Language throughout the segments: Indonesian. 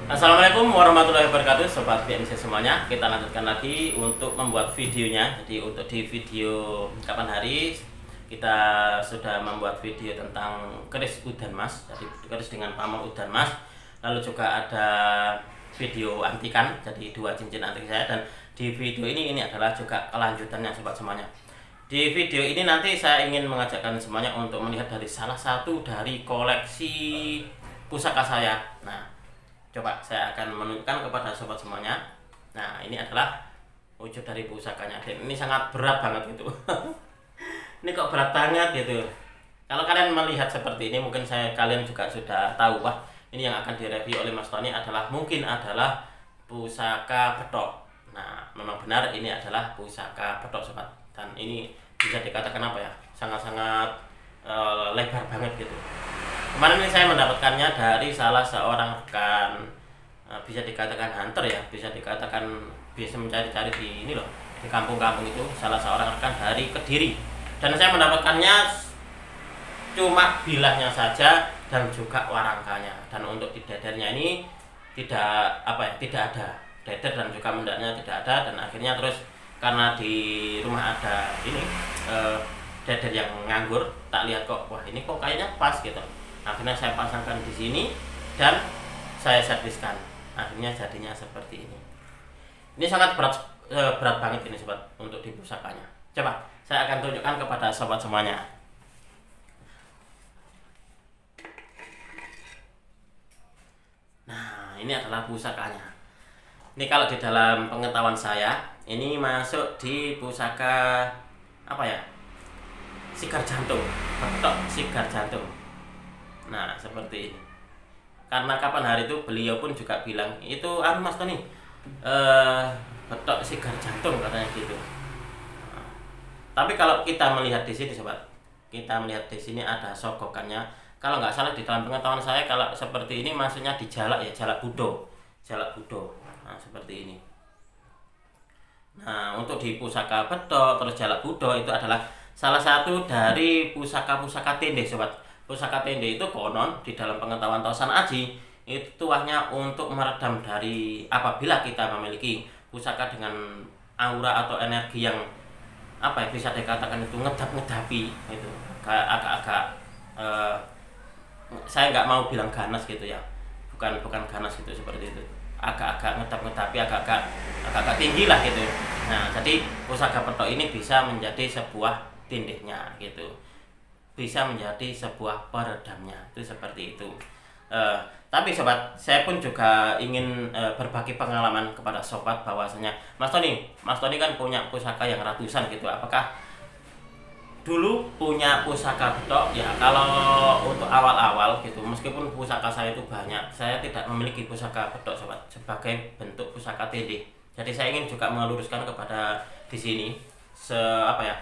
Assalamualaikum warahmatullahi wabarakatuh, sobat BNC semuanya. Kita lanjutkan lagi untuk membuat videonya. Jadi untuk di video kapan hari kita sudah membuat video tentang keris udan mas. Jadi keris dengan pamor udan mas. Lalu juga ada video antikan, jadi dua cincin antik saya. Dan di video ini adalah juga kelanjutannya sobat semuanya. Di video ini nanti saya ingin mengajakkan semuanya untuk melihat dari salah satu dari koleksi pusaka saya. Nah, coba saya akan menunjukkan kepada sobat semuanya. Nah, ini adalah wujud dari pusakanya. Dan ini sangat berat banget gitu. Ini kok berat banget gitu. Kalau kalian melihat seperti ini, mungkin kalian juga sudah tahu, wah, ini yang akan direview oleh Mas Tony mungkin adalah pusaka petok. Nah, memang benar ini adalah pusaka petok sobat. Dan ini bisa dikatakan apa ya? Sangat-sangat lebar banget gitu. Kemarin ini saya mendapatkannya dari salah seorang rekan, bisa dikatakan hunter ya, bisa dikatakan biasa mencari-cari di ini loh, di kampung-kampung itu, salah seorang rekan dari Kediri. Dan saya mendapatkannya cuma bilahnya saja dan juga warangkanya. Dan untuk di dedernya ini tidak apa ya, tidak ada deder dan juga mendaknya tidak ada. Dan akhirnya terus karena di rumah ada ini deder yang nganggur, tak lihat kok, wah ini kok kayaknya pas gitu. Akhirnya saya pasangkan di sini dan saya serviskan. Akhirnya jadinya seperti ini. Ini sangat berat banget ini sobat untuk di pusakanya. Coba saya akan tunjukkan kepada sobat semuanya. Nah, ini adalah pusakanya. Ini kalau di dalam pengetahuan saya, ini masuk di pusaka apa ya? Sigar jantung, petok sigar jantung. Nah, seperti ini. Karena kapan hari itu beliau pun juga bilang, itu Mas Tony, betok sigar jantung katanya gitu. Nah, tapi kalau kita melihat di sini sobat, kita melihat di sini ada sogokannya. Kalau nggak salah di dalam pengetahuan saya, kalau seperti ini maksudnya di jalak ya, jalak budo, jalak budo. Nah, seperti ini. Nah, untuk di pusaka betok terus jalak budo itu adalah salah satu dari pusaka-pusaka tende sobat. Pusaka tende itu konon di dalam pengetahuan Tosan Aji itu tuahnya untuk meredam dari apabila kita memiliki pusaka dengan aura atau energi yang apa ya, bisa dikatakan itu ngedap-ngedapi itu agak-agak saya nggak mau bilang ganas gitu ya, bukan ganas gitu, seperti itu, agak-agak ngedap-ngedapi, agak-agak tinggi lah gitu. Nah, jadi pusaka petok ini bisa menjadi sebuah tindihnya gitu, bisa menjadi sebuah peredamnya, itu seperti itu. Tapi sobat, saya pun juga ingin berbagi pengalaman kepada sobat bahwasanya Mas Tony kan punya pusaka yang ratusan gitu. Apakah dulu punya pusaka betok ya? Kalau untuk awal-awal gitu, meskipun pusaka saya itu banyak, saya tidak memiliki pusaka betok sobat, sebagai bentuk pusaka tende. Jadi saya ingin juga meluruskan kepada di sini apa ya,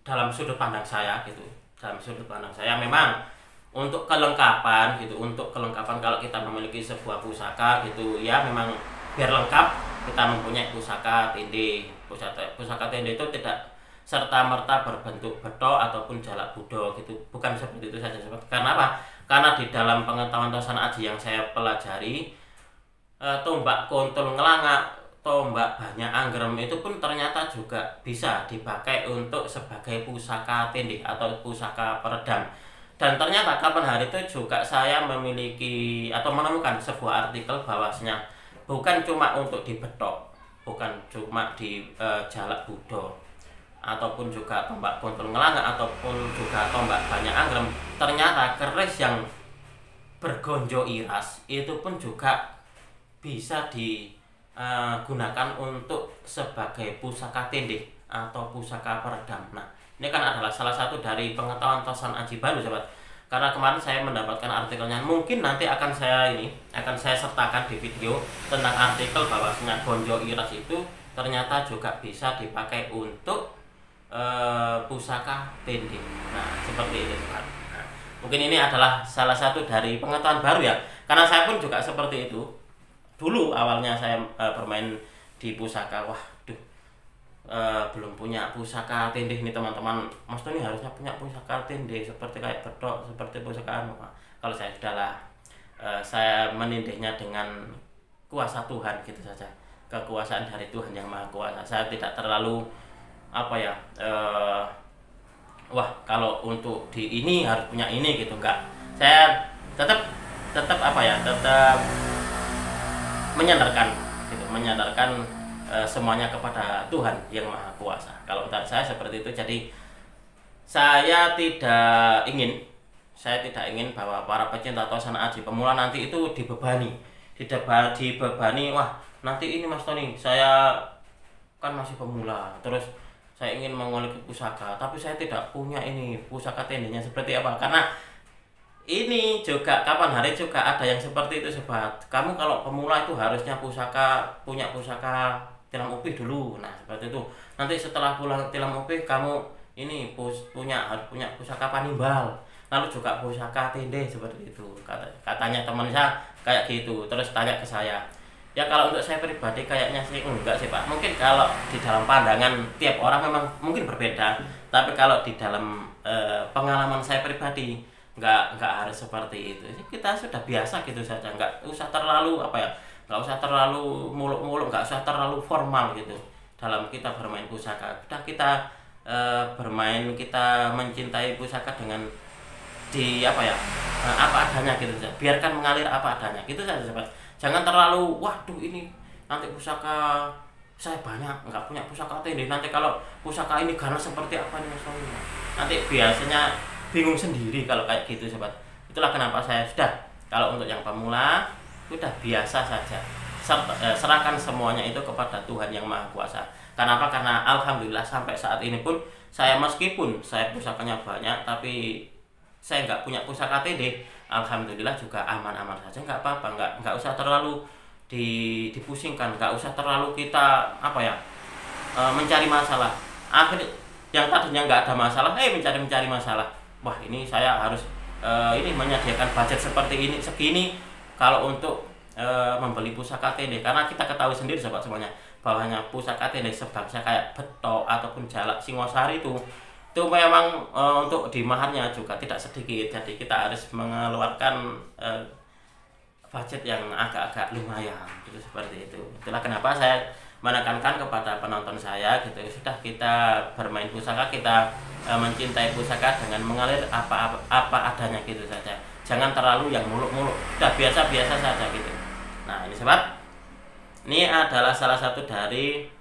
dalam sudut pandang saya gitu, dalam sudut pandang saya memang untuk kelengkapan gitu, untuk kelengkapan kalau kita memiliki sebuah pusaka gitu ya, memang biar lengkap kita mempunyai pusaka tende. Pusaka tende itu tidak serta merta berbentuk betok ataupun jalak budo gitu, bukan seperti itu saja sobat. Karena apa? Karena di dalam pengetahuan Tosan Aji yang saya pelajari, tombak kontul ngelangak, tombak banyak anggrem itu pun ternyata juga bisa dipakai untuk sebagai pusaka tindih atau pusaka peredam. Dan ternyata kapan hari itu juga saya memiliki atau menemukan sebuah artikel bahwasanya bukan cuma untuk dibetok, bukan cuma di jalak budo ataupun juga tombak kontul ngelangak ataupun juga tombak banyak anggrem, ternyata keris yang bergonjo iras itu pun juga bisa digunakan untuk sebagai pusaka tindih atau pusaka peredam. Nah, ini kan adalah salah satu dari pengetahuan Tosan Aji baru sobat. Karena kemarin saya mendapatkan artikelnya, mungkin nanti akan saya sertakan di video tentang artikel bahwasanya gonjo iras itu ternyata juga bisa dipakai untuk pusaka tindih. Nah, seperti itu sobat. Nah, mungkin ini adalah salah satu dari pengetahuan baru ya, karena saya pun juga seperti itu. Dulu awalnya saya bermain di pusaka, wah belum punya pusaka tindih nih teman-teman. Mas Tony harusnya punya pusaka tindih seperti kayak bedok, seperti pusaka anu. Kalau saya sudah lah, saya menindihnya dengan kuasa Tuhan gitu saja, kekuasaan dari Tuhan yang Maha Kuasa. Saya tidak terlalu apa ya, wah kalau untuk di ini harus punya ini gitu, enggak. Saya tetap tetap apa ya, tetap menyandarkan gitu, menyandarkan semuanya kepada Tuhan yang Maha Kuasa. Kalau dari saya seperti itu. Jadi saya tidak ingin bahwa para pecinta Tosan Aji pemula nanti itu dibebani, wah nanti ini Mas Tony, saya kan masih pemula, terus saya ingin mengulik pusaka, tapi saya tidak punya ini pusaka tendenya seperti apa. Karena ini juga kapan hari juga ada yang seperti itu sobat. Kamu kalau pemula itu harusnya punya pusaka tilam upih dulu. Nah seperti itu. Nanti setelah pulang tilam upih kamu ini harus punya pusaka panimbal, lalu juga pusaka tende seperti itu. Katanya teman saya kayak gitu. Terus tanya ke saya, ya kalau untuk saya pribadi kayaknya sih enggak sih Pak. Mungkin kalau di dalam pandangan tiap orang memang mungkin berbeda, tapi kalau di dalam pengalaman saya pribadi nggak harus seperti itu. Kita sudah biasa gitu saja, nggak usah terlalu apa ya, nggak usah terlalu muluk-muluk, nggak usah terlalu formal gitu dalam kita bermain pusaka. Sudah kita bermain, kita mencintai pusaka dengan di apa ya, apa adanya gitu saja, biarkan mengalir apa adanya gitu saja sobat. Jangan terlalu waduh ini nanti pusaka saya banyak, nggak punya pusaka tende, nanti kalau pusaka ini karena seperti apa nih Mas Tony, nanti biasanya bingung sendiri kalau kayak gitu sobat. Itulah kenapa saya sudah, kalau untuk yang pemula sudah biasa saja, serahkan semuanya itu kepada Tuhan yang Maha Kuasa. Kenapa? Karena alhamdulillah sampai saat ini pun saya, meskipun saya pusakanya banyak, tapi saya nggak punya pusaka TD, alhamdulillah juga aman-aman saja, nggak apa-apa, nggak usah terlalu dipusingkan, nggak usah terlalu kita apa ya, mencari masalah. Akhirnya yang tadinya nggak ada masalah, mencari masalah. Wah ini saya harus ini menyediakan budget seperti ini segini kalau untuk membeli pusaka TD, karena kita ketahui sendiri sobat semuanya bahwanya pusaka TD sebangsa kayak betok ataupun jalak singosari itu memang untuk di maharnya juga tidak sedikit. Jadi kita harus mengeluarkan budget yang agak-agak lumayan gitu, seperti itu. Itulah kenapa saya menekankan kepada penonton saya gitu, sudah kita bermain pusaka, kita mencintai pusaka dengan mengalir apa adanya gitu saja. Jangan terlalu yang muluk-muluk, udah biasa-biasa saja gitu. Nah ini sobat, ini adalah salah satu dari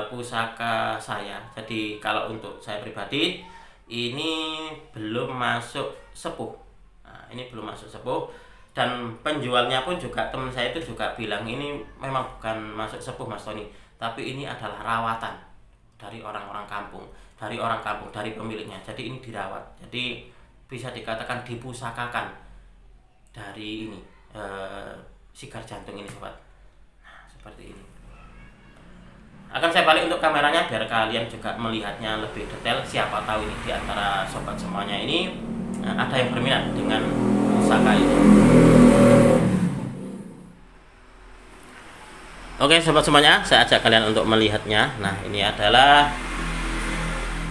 pusaka saya. Jadi kalau untuk saya pribadi ini belum masuk sepuh. Nah, ini belum masuk sepuh, dan penjualnya pun juga teman saya itu juga bilang ini memang bukan masuk sepuh Mas Tony, tapi ini adalah rawatan dari orang kampung, dari pemiliknya. Jadi ini dirawat. Jadi bisa dikatakan dipusakakan dari ini sigar jantung ini sobat. Nah, seperti ini. Akan saya balik untuk kameranya biar kalian juga melihatnya lebih detail. Siapa tahu ini di antara sobat semuanya ini ada yang berminat dengan pusaka ini. Oke sobat semuanya, saya ajak kalian untuk melihatnya. Nah ini adalah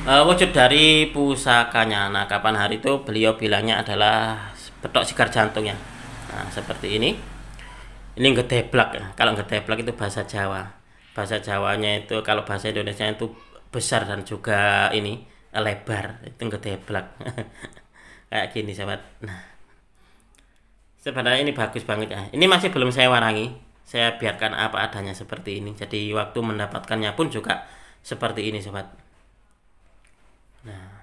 wujud dari pusakanya. Nah kapan hari itu beliau bilangnya adalah betok sigar jantungnya. Nah seperti ini. Ini gedeblak ya. Kalau gedeblak itu bahasa Jawa. Bahasa Jawanya itu, kalau bahasa Indonesia itu besar dan juga ini lebar, itu gedeblak. Kayak gini sahabat. Nah sebenarnya ini bagus banget ya. Ini masih belum saya warangi, saya biarkan apa adanya seperti ini. Jadi waktu mendapatkannya pun juga seperti ini sobat. Nah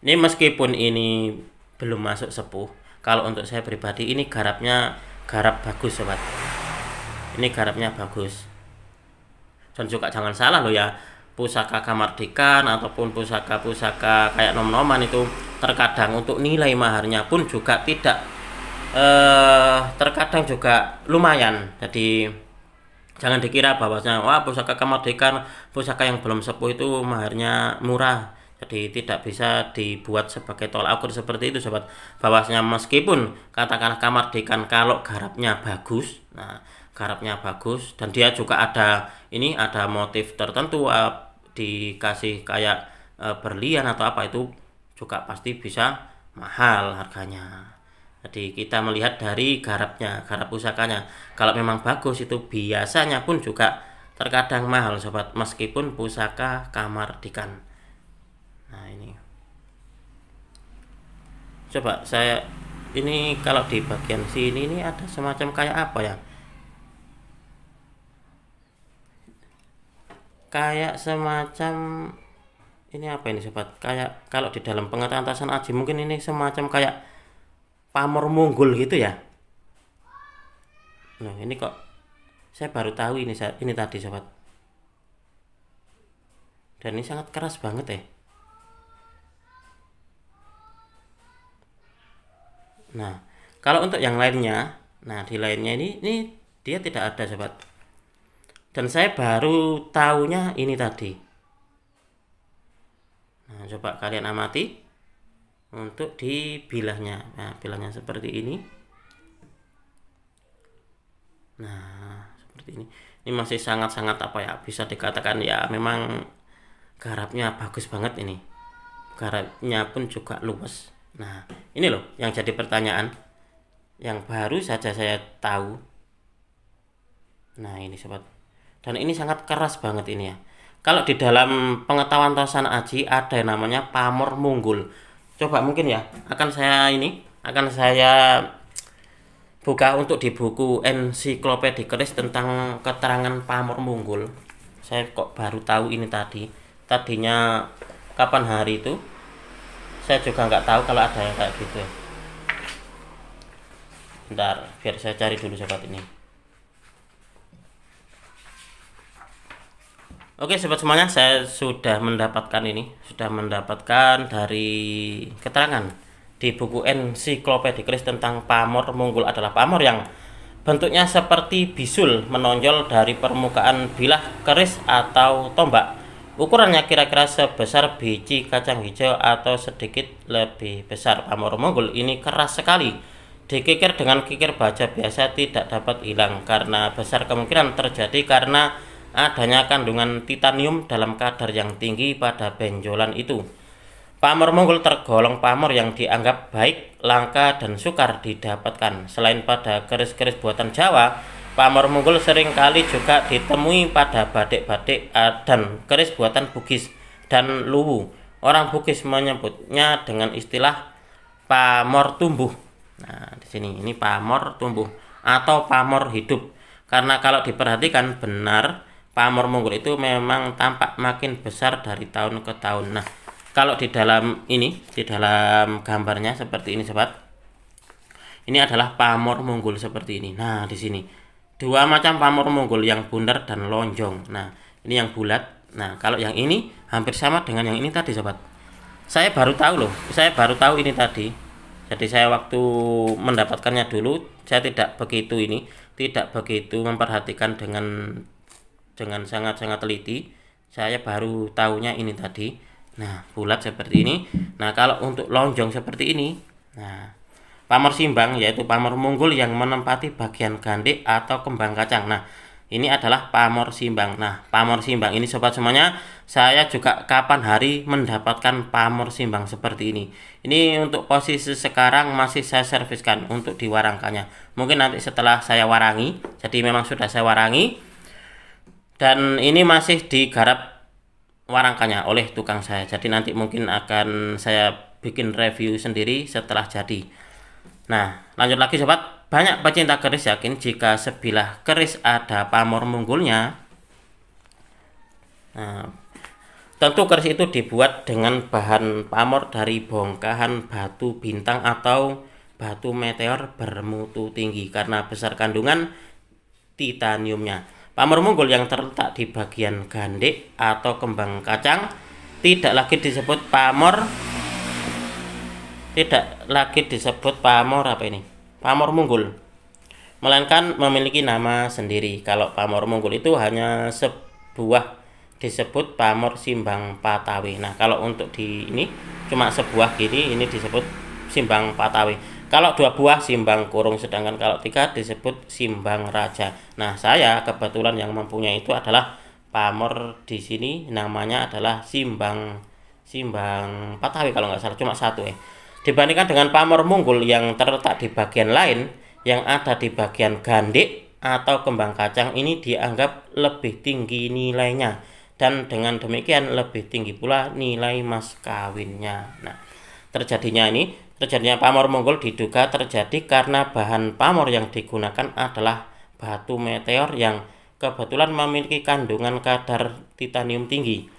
ini meskipun ini belum masuk sepuh, kalau untuk saya pribadi ini garap bagus sobat. Ini garapnya bagus. Dan juga jangan salah loh ya, pusaka kamardikan ataupun pusaka-pusaka kayak nom-noman itu terkadang untuk nilai maharnya pun juga tidak terkadang juga lumayan. Jadi jangan dikira bahwasanya wah pusaka kamardikan, pusaka yang belum sepuh itu maharnya murah. Jadi tidak bisa dibuat sebagai tolak ukur seperti itu sobat. Bahwasanya meskipun katakanlah kamardikan kalau garapnya bagus, nah garapnya bagus dan dia juga ada motif tertentu, dikasih kayak berlian atau apa, itu juga pasti bisa mahal harganya. Jadi kita melihat dari garapnya, garap pusakanya. Kalau memang bagus itu biasanya pun juga terkadang mahal sobat, meskipun pusaka Kamardikan. Nah ini, coba saya ini kalau di bagian sini ini ada semacam kayak apa ya? Kayak semacam ini apa ini sobat? Kayak kalau di dalam pengetahuan Tasan Aji mungkin ini semacam kayak pamor munggul gitu ya. Nah ini kok saya baru tahu ini tadi sobat. Dan ini sangat keras banget ya. Nah kalau untuk yang lainnya, nah di lainnya ini dia tidak ada sobat. Dan saya baru tahunya ini tadi. Nah coba kalian amati untuk di bilahnya. Nah bilahnya seperti ini. Nah seperti ini. Ini masih sangat-sangat apa ya, bisa dikatakan ya memang garapnya bagus banget ini. Garapnya pun juga luas. Nah ini loh yang jadi pertanyaan, yang baru saja saya tahu. Nah ini sobat, dan ini sangat keras banget ini ya. Kalau di dalam pengetahuan Tasan Aji ada yang namanya pamor munggul. Coba mungkin ya akan saya buka untuk di buku ensiklopedia keris tentang keterangan pamor munggul. Saya kok baru tahu ini tadinya kapan hari itu saya juga nggak tahu kalau ada yang kayak gitu. Bentar biar saya cari dulu sobat ini. Oke sobat semuanya, saya sudah mendapatkan dari keterangan di buku ensiklopedia keris tentang pamor munggul. Adalah pamor yang bentuknya seperti bisul menonjol dari permukaan bilah keris atau tombak. Ukurannya kira-kira sebesar biji kacang hijau atau sedikit lebih besar. Pamor munggul ini keras sekali. Dikikir dengan kikir baja biasa tidak dapat hilang karena besar kemungkinan terjadi karena adanya kandungan titanium dalam kadar yang tinggi pada benjolan itu. Pamor munggul tergolong pamor yang dianggap baik, langka, dan sukar didapatkan. Selain pada keris-keris buatan Jawa, pamor munggul seringkali juga ditemui pada batik-batik dan keris buatan Bugis dan Luwu. Orang Bugis menyebutnya dengan istilah pamor tumbuh. Nah, di sini ini pamor tumbuh atau pamor hidup. Karena kalau diperhatikan benar, pamor munggul itu memang tampak makin besar dari tahun ke tahun. Nah, kalau di dalam gambarnya seperti ini sobat. Ini adalah pamor munggul seperti ini. Nah, di sini dua macam pamor munggul, yang bundar dan lonjong. Nah, ini yang bulat. Nah, kalau yang ini hampir sama dengan yang ini tadi sobat. Saya baru tahu ini tadi. Jadi saya waktu mendapatkannya dulu saya tidak begitu memperhatikan dengan sangat-sangat teliti. Saya baru tahunya ini tadi. Nah, bulat seperti ini. Nah, kalau untuk lonjong seperti ini, nah, pamor simbang yaitu pamor munggul yang menempati bagian gandik atau kembang kacang. Nah, ini adalah pamor simbang. Nah, pamor simbang ini sobat semuanya, saya juga kapan hari mendapatkan pamor simbang seperti ini. Ini untuk posisi sekarang masih saya serviskan untuk diwarangkannya. Mungkin nanti setelah saya warangi, jadi memang sudah saya warangi. Dan ini masih digarap warangkannya oleh tukang saya. Jadi nanti mungkin akan saya bikin review sendiri setelah jadi. Nah, lanjut lagi sobat. Banyak pecinta keris yakin jika sebilah keris ada pamor munggulnya. Nah, tentu keris itu dibuat dengan bahan pamor dari bongkahan batu bintang atau batu meteor bermutu tinggi karena besar kandungan titaniumnya. Pamor munggul yang terletak di bagian gandik atau kembang kacang tidak lagi disebut pamor munggul, melainkan memiliki nama sendiri. Kalau pamor munggul itu hanya disebut pamor simbang Patawi. Nah, kalau untuk di ini cuma sebuah gini, ini disebut simbang Patawi. Kalau dua buah simbang kurung, sedangkan kalau tiga disebut simbang raja. Nah, saya kebetulan yang mempunyai itu adalah pamor di sini namanya adalah simbang Patawi kalau nggak salah, cuma satu Dibandingkan dengan pamor munggul yang terletak di bagian lain yang ada di bagian gandik atau kembang kacang, ini dianggap lebih tinggi nilainya, dan dengan demikian lebih tinggi pula nilai mas kawinnya. Nah, terjadinya pamor munggul diduga terjadi karena bahan pamor yang digunakan adalah batu meteor yang kebetulan memiliki kandungan kadar titanium tinggi.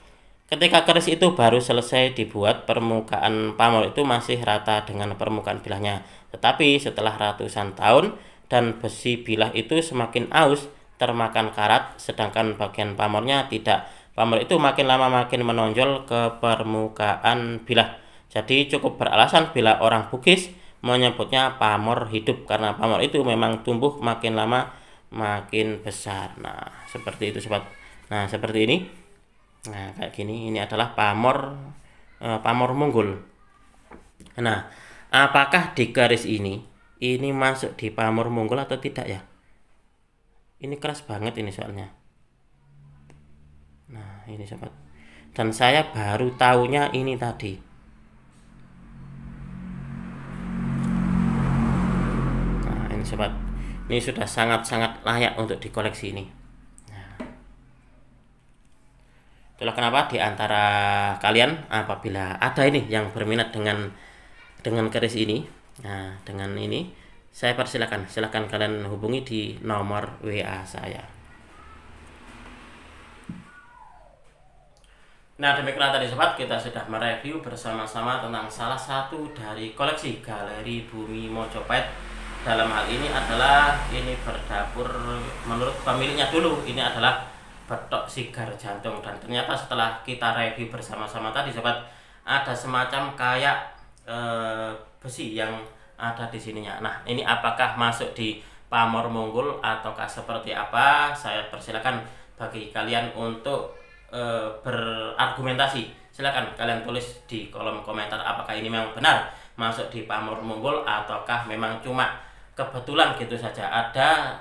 Ketika keris itu baru selesai dibuat, permukaan pamor itu masih rata dengan permukaan bilahnya. Tetapi setelah ratusan tahun dan besi bilah itu semakin aus, termakan karat, sedangkan bagian pamornya tidak. Pamor itu makin lama makin menonjol ke permukaan bilah. Jadi cukup beralasan bila orang Bugis menyebutnya pamor hidup, karena pamor itu memang tumbuh makin lama makin besar. Nah, seperti itu sobat. Nah, seperti ini. Nah, kayak gini, ini adalah pamor munggul. Nah, apakah di garis ini masuk di pamor munggul atau tidak ya? Ini keras banget ini soalnya. Nah, ini sobat. Dan saya baru tahunya ini tadi. Nah, ini sobat. Ini sudah sangat-sangat layak untuk dikoleksi ini. Itulah kenapa di antara kalian apabila ada ini yang berminat dengan keris ini, nah dengan ini saya persilakan, silakan kalian hubungi di nomor WA saya. Nah, demikianlah tadi sobat, kita sudah mereview bersama-sama tentang salah satu dari koleksi Galeri Bumi Mojopahit. Dalam hal ini adalah ini berdapur menurut pemiliknya dulu, ini adalah betok sigar jantung, dan ternyata setelah kita review bersama-sama tadi sobat, ada semacam kayak besi yang ada di sininya. Nah, ini apakah masuk di pamor munggul ataukah seperti apa? Saya persilakan bagi kalian untuk berargumentasi. Silakan kalian tulis di kolom komentar apakah ini memang benar masuk di pamor munggul ataukah memang cuma kebetulan gitu saja ada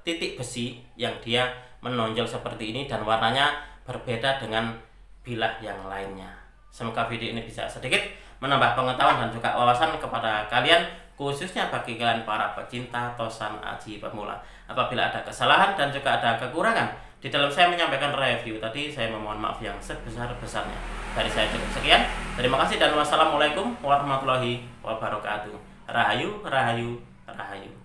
titik besi yang dia menonjol seperti ini dan warnanya berbeda dengan bilah yang lainnya. Semoga video ini bisa sedikit menambah pengetahuan dan juga wawasan kepada kalian, khususnya bagi kalian para pecinta tosan aji pemula. Apabila ada kesalahan dan juga ada kekurangan di dalam saya menyampaikan review tadi, saya memohon maaf yang sebesar-besarnya. Dari saya cukup sekian. Terima kasih dan wassalamualaikum warahmatullahi wabarakatuh. Rahayu, rahayu, rahayu.